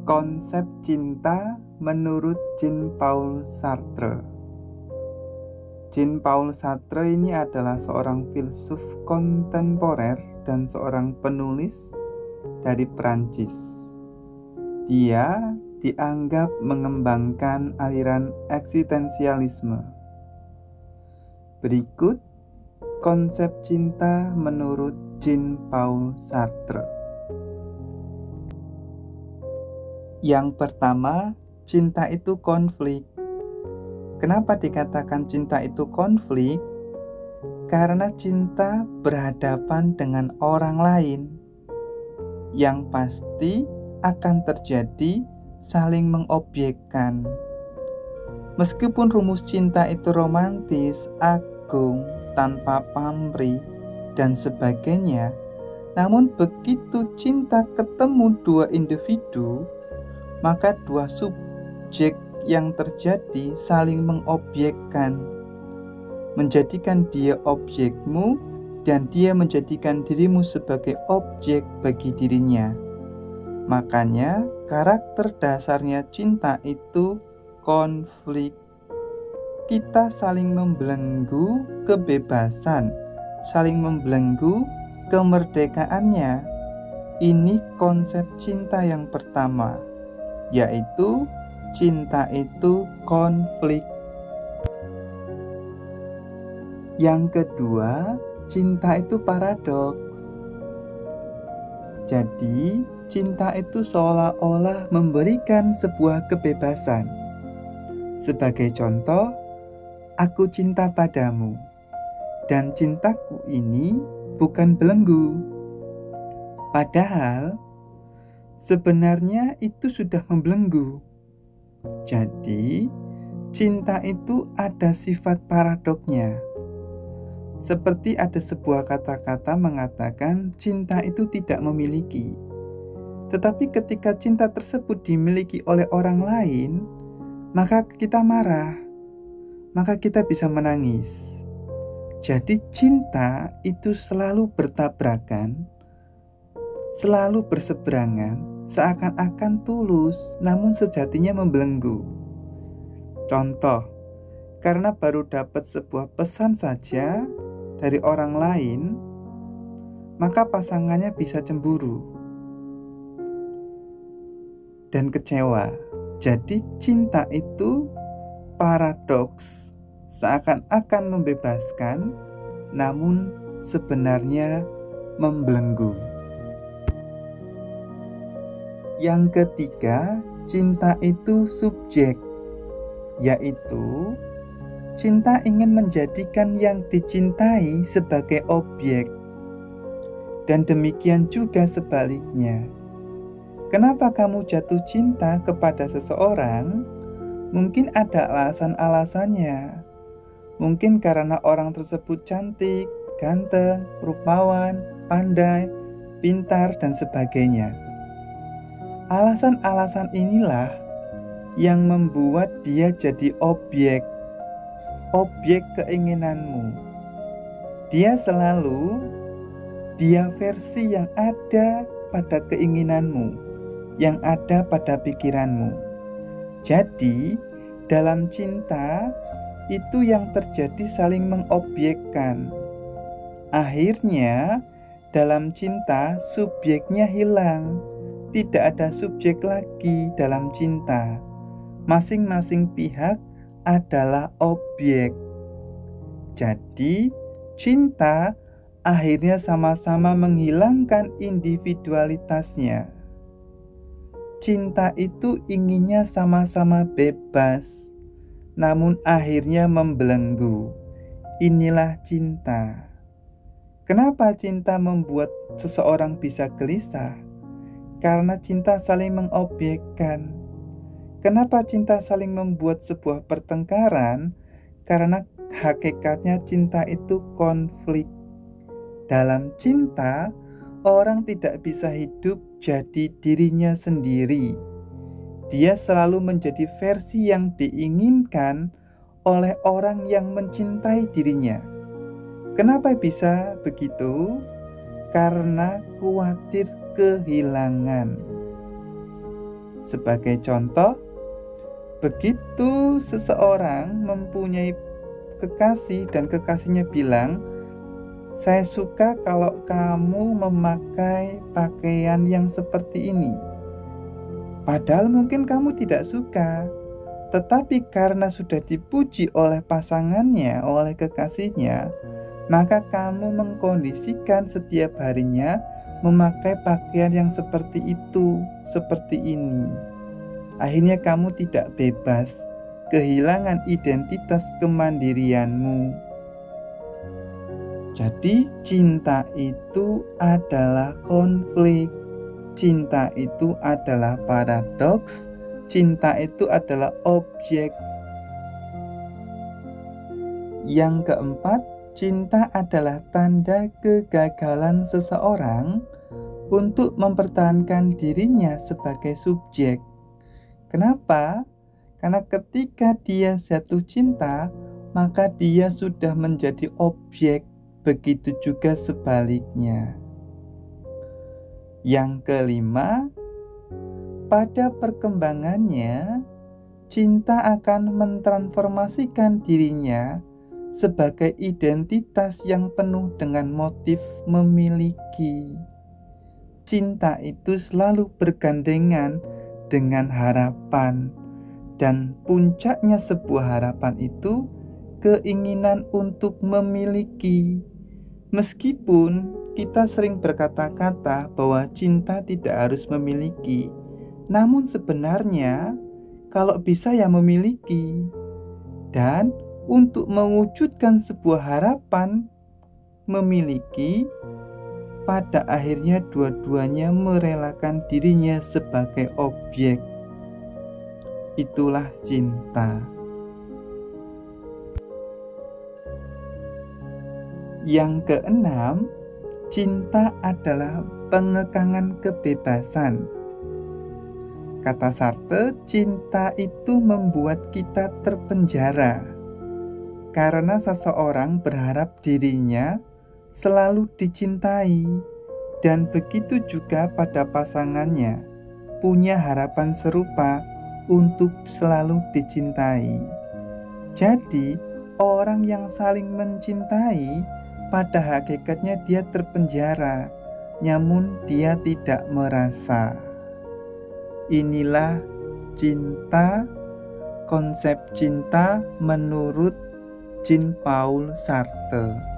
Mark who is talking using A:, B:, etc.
A: Konsep cinta menurut Jean-Paul Sartre. Jean-Paul Sartre ini adalah seorang filsuf kontemporer dan seorang penulis dari Perancis. Dia dianggap mengembangkan aliran eksistensialisme. Berikut konsep cinta menurut Jean-Paul Sartre. Yang pertama, cinta itu konflik. Kenapa dikatakan cinta itu konflik? Karena cinta berhadapan dengan orang lain. Yang pasti akan terjadi saling mengobjekkan. Meskipun rumus cinta itu romantis, agung, tanpa pamrih, dan sebagainya, namun begitu cinta ketemu dua individu, maka dua subjek yang terjadi saling mengobjekkan, menjadikan dia objekmu dan dia menjadikan dirimu sebagai objek bagi dirinya. Makanya karakter dasarnya cinta itu konflik. Kita saling membelenggu kebebasan, saling membelenggu kemerdekaannya. Ini konsep cinta yang pertama, yaitu cinta itu konflik. Yang kedua, cinta itu paradoks. Jadi, cinta itu seolah-olah memberikan sebuah kebebasan. Sebagai contoh, aku cinta padamu, dan cintaku ini bukan belenggu. Padahal, sebenarnya itu sudah membelenggu. Jadi, cinta itu ada sifat paradoknya. Seperti ada sebuah kata-kata mengatakan cinta itu tidak memiliki. Tetapi ketika cinta tersebut dimiliki oleh orang lain, maka kita marah, maka kita bisa menangis. Jadi cinta itu selalu bertabrakan, selalu berseberangan, seakan-akan tulus, namun sejatinya membelenggu. Contoh, karena baru dapat sebuah pesan saja dari orang lain, maka pasangannya bisa cemburu dan kecewa. Jadi cinta itu paradoks, seakan-akan membebaskan, namun sebenarnya membelenggu. Yang ketiga, cinta itu subjek, yaitu cinta ingin menjadikan yang dicintai sebagai objek, dan demikian juga sebaliknya. Kenapa kamu jatuh cinta kepada seseorang? Mungkin ada alasan-alasannya. Mungkin karena orang tersebut cantik, ganteng, rupawan, pandai, pintar, dan sebagainya. Alasan-alasan inilah yang membuat dia jadi objek keinginanmu. Dia versi yang ada pada keinginanmu, yang ada pada pikiranmu. Jadi, dalam cinta itu yang terjadi saling mengobjekkan. Akhirnya, dalam cinta subjeknya hilang. Tidak ada subjek lagi dalam cinta. Masing-masing pihak adalah objek. Jadi, cinta akhirnya sama-sama menghilangkan individualitasnya. Cinta itu inginnya sama-sama bebas, namun akhirnya membelenggu. Inilah cinta. Kenapa cinta membuat seseorang bisa gelisah? Karena cinta saling mengobjekkan. Kenapa cinta saling membuat sebuah pertengkaran? Karena hakikatnya cinta itu konflik. Dalam cinta, orang tidak bisa hidup jadi dirinya sendiri. Dia selalu menjadi versi yang diinginkan oleh orang yang mencintai dirinya. Kenapa bisa begitu? Karena khawatir kehilangan. Sebagai contoh, begitu seseorang mempunyai kekasih dan kekasihnya bilang, "Saya suka kalau kamu memakai pakaian yang seperti ini." Padahal mungkin kamu tidak suka, tetapi karena sudah dipuji oleh pasangannya, oleh kekasihnya, maka kamu mengkondisikan setiap harinya memakai pakaian yang seperti itu, seperti ini. Akhirnya kamu tidak bebas, kehilangan identitas kemandirianmu. Jadi cinta itu adalah konflik, cinta itu adalah paradoks, cinta itu adalah objek. Yang keempat, cinta adalah tanda kegagalan seseorang untuk mempertahankan dirinya sebagai subjek. Kenapa? Karena ketika dia jatuh cinta, maka dia sudah menjadi objek, begitu juga sebaliknya. Yang kelima, pada perkembangannya, cinta akan mentransformasikan dirinya sebagai identitas yang penuh dengan motif memiliki. Cinta itu selalu bergandengan dengan harapan, dan puncaknya sebuah harapan itu keinginan untuk memiliki. Meskipun kita sering berkata-kata bahwa cinta tidak harus memiliki, namun sebenarnya kalau bisa ya memiliki. Dan untuk mewujudkan sebuah harapan memiliki, pada akhirnya dua-duanya merelakan dirinya sebagai objek. Itulah cinta. Yang keenam, cinta adalah pengekangan kebebasan. Kata Sartre, cinta itu membuat kita terpenjara karena seseorang berharap dirinya selalu dicintai, dan begitu juga pada pasangannya punya harapan serupa untuk selalu dicintai. Jadi, orang yang saling mencintai pada hakikatnya dia terpenjara, namun dia tidak merasa. Inilah cinta, konsep cinta menurut Jean-Paul Sartre.